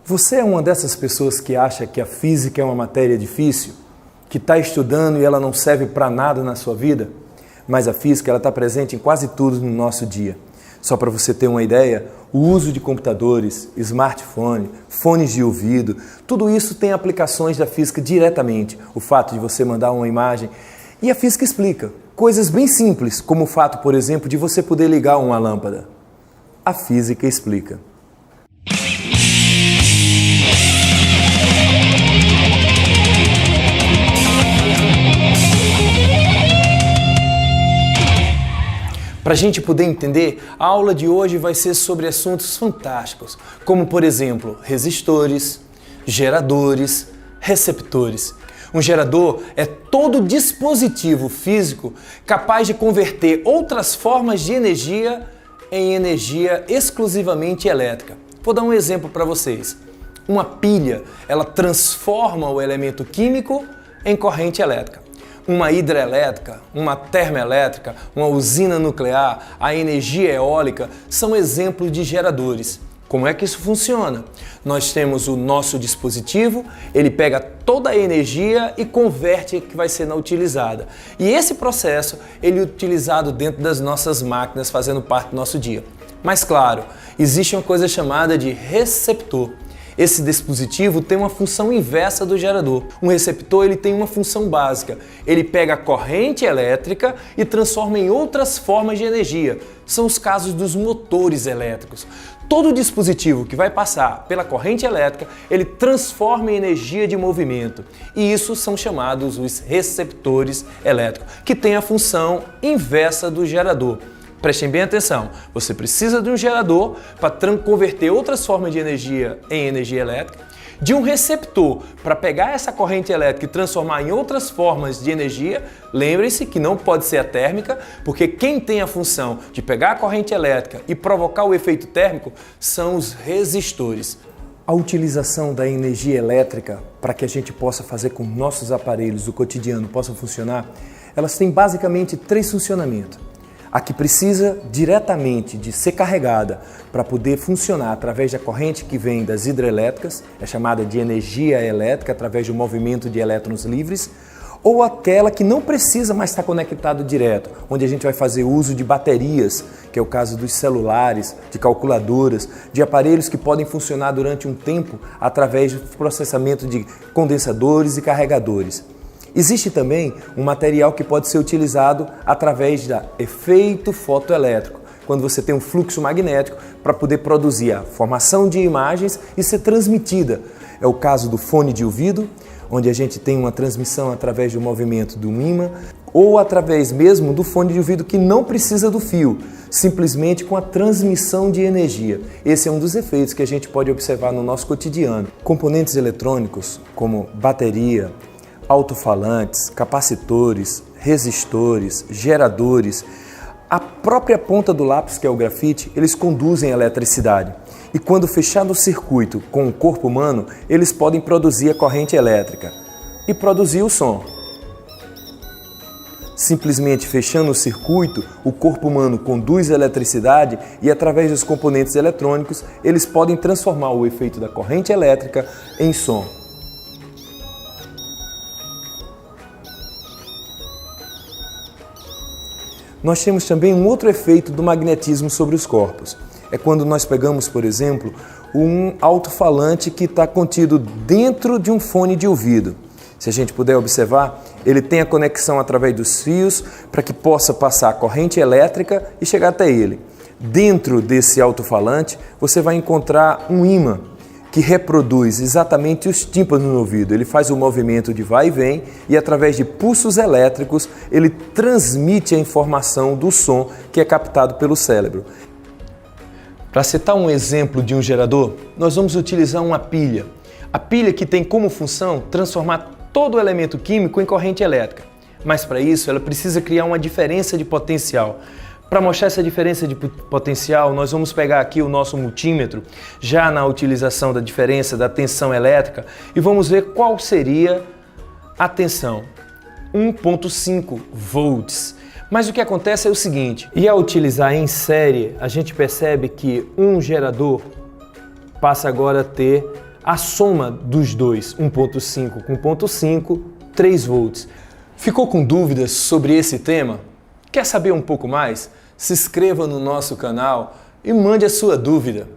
Você é uma dessas pessoas que acha que a física é uma matéria difícil, que está estudando e ela não serve para nada na sua vida? Mas a física está presente em quase tudo no nosso dia. Só para você ter uma ideia, o uso de computadores, smartphone, fones de ouvido, tudo isso tem aplicações da física diretamente. O fato de você mandar uma imagem. E a física explica coisas bem simples, como o fato, por exemplo, de você poder ligar uma lâmpada. A física explica. Para a gente poder entender, a aula de hoje vai ser sobre assuntos fantásticos, como por exemplo, resistores, geradores, receptores. Um gerador é todo dispositivo físico capaz de converter outras formas de energia em energia exclusivamente elétrica. Vou dar um exemplo para vocês. Uma pilha, ela transforma o elemento químico em corrente elétrica. Uma hidrelétrica, uma termoelétrica, uma usina nuclear, a energia eólica são exemplos de geradores. Como é que isso funciona? Nós temos o nosso dispositivo, ele pega toda a energia e converte que vai ser utilizada. E esse processo ele é utilizado dentro das nossas máquinas, fazendo parte do nosso dia. Mas claro, existe uma coisa chamada de receptor. Esse dispositivo tem uma função inversa do gerador. Um receptor ele tem uma função básica. Ele pega a corrente elétrica e transforma em outras formas de energia. São os casos dos motores elétricos. Todo dispositivo que vai passar pela corrente elétrica, ele transforma em energia de movimento. E isso são chamados os receptores elétricos, que têm a função inversa do gerador. Prestem bem atenção, você precisa de um gerador para converter outras formas de energia em energia elétrica, de um receptor para pegar essa corrente elétrica e transformar em outras formas de energia. Lembre-se que não pode ser a térmica, porque quem tem a função de pegar a corrente elétrica e provocar o efeito térmico são os resistores. A utilização da energia elétrica para que a gente possa fazer com nossos aparelhos o cotidiano possam funcionar, elas têm basicamente três funcionamentos. A que precisa diretamente de ser carregada para poder funcionar através da corrente que vem das hidrelétricas, é chamada de energia elétrica através do movimento de elétrons livres, ou aquela que não precisa mais estar conectado direto, onde a gente vai fazer uso de baterias, que é o caso dos celulares, de calculadoras, de aparelhos que podem funcionar durante um tempo através do processamento de condensadores e carregadores. Existe também um material que pode ser utilizado através do efeito fotoelétrico, quando você tem um fluxo magnético para poder produzir a formação de imagens e ser transmitida. É o caso do fone de ouvido, onde a gente tem uma transmissão através do movimento do ímã, ou através mesmo do fone de ouvido que não precisa do fio, simplesmente com a transmissão de energia. Esse é um dos efeitos que a gente pode observar no nosso cotidiano. Componentes eletrônicos como bateria, alto-falantes, capacitores, resistores, geradores, a própria ponta do lápis, que é o grafite, eles conduzem a eletricidade. E quando fechado o circuito com o corpo humano, eles podem produzir a corrente elétrica e produzir o som. Simplesmente fechando o circuito, o corpo humano conduz a eletricidade e através dos componentes eletrônicos, eles podem transformar o efeito da corrente elétrica em som. Nós temos também um outro efeito do magnetismo sobre os corpos. É quando nós pegamos, por exemplo, um alto-falante que está contido dentro de um fone de ouvido. Se a gente puder observar, ele tem a conexão através dos fios para que possa passar a corrente elétrica e chegar até ele. Dentro desse alto-falante, você vai encontrar um ímã que reproduz exatamente os tímpanos no ouvido. Ele faz o movimento de vai e vem e através de pulsos elétricos ele transmite a informação do som que é captado pelo cérebro. Para citar um exemplo de um gerador, nós vamos utilizar uma pilha. A pilha que tem como função transformar todo o elemento químico em corrente elétrica. Mas para isso ela precisa criar uma diferença de potencial. Para mostrar essa diferença de potencial, nós vamos pegar aqui o nosso multímetro, já na utilização da diferença da tensão elétrica, e vamos ver qual seria a tensão. 1,5 volts. Mas o que acontece é o seguinte, e ao utilizar em série, a gente percebe que um gerador passa agora a ter a soma dos dois, 1.5 com 1.5, 3 volts. Ficou com dúvidas sobre esse tema? Quer saber um pouco mais? Se inscreva no nosso canal e mande a sua dúvida.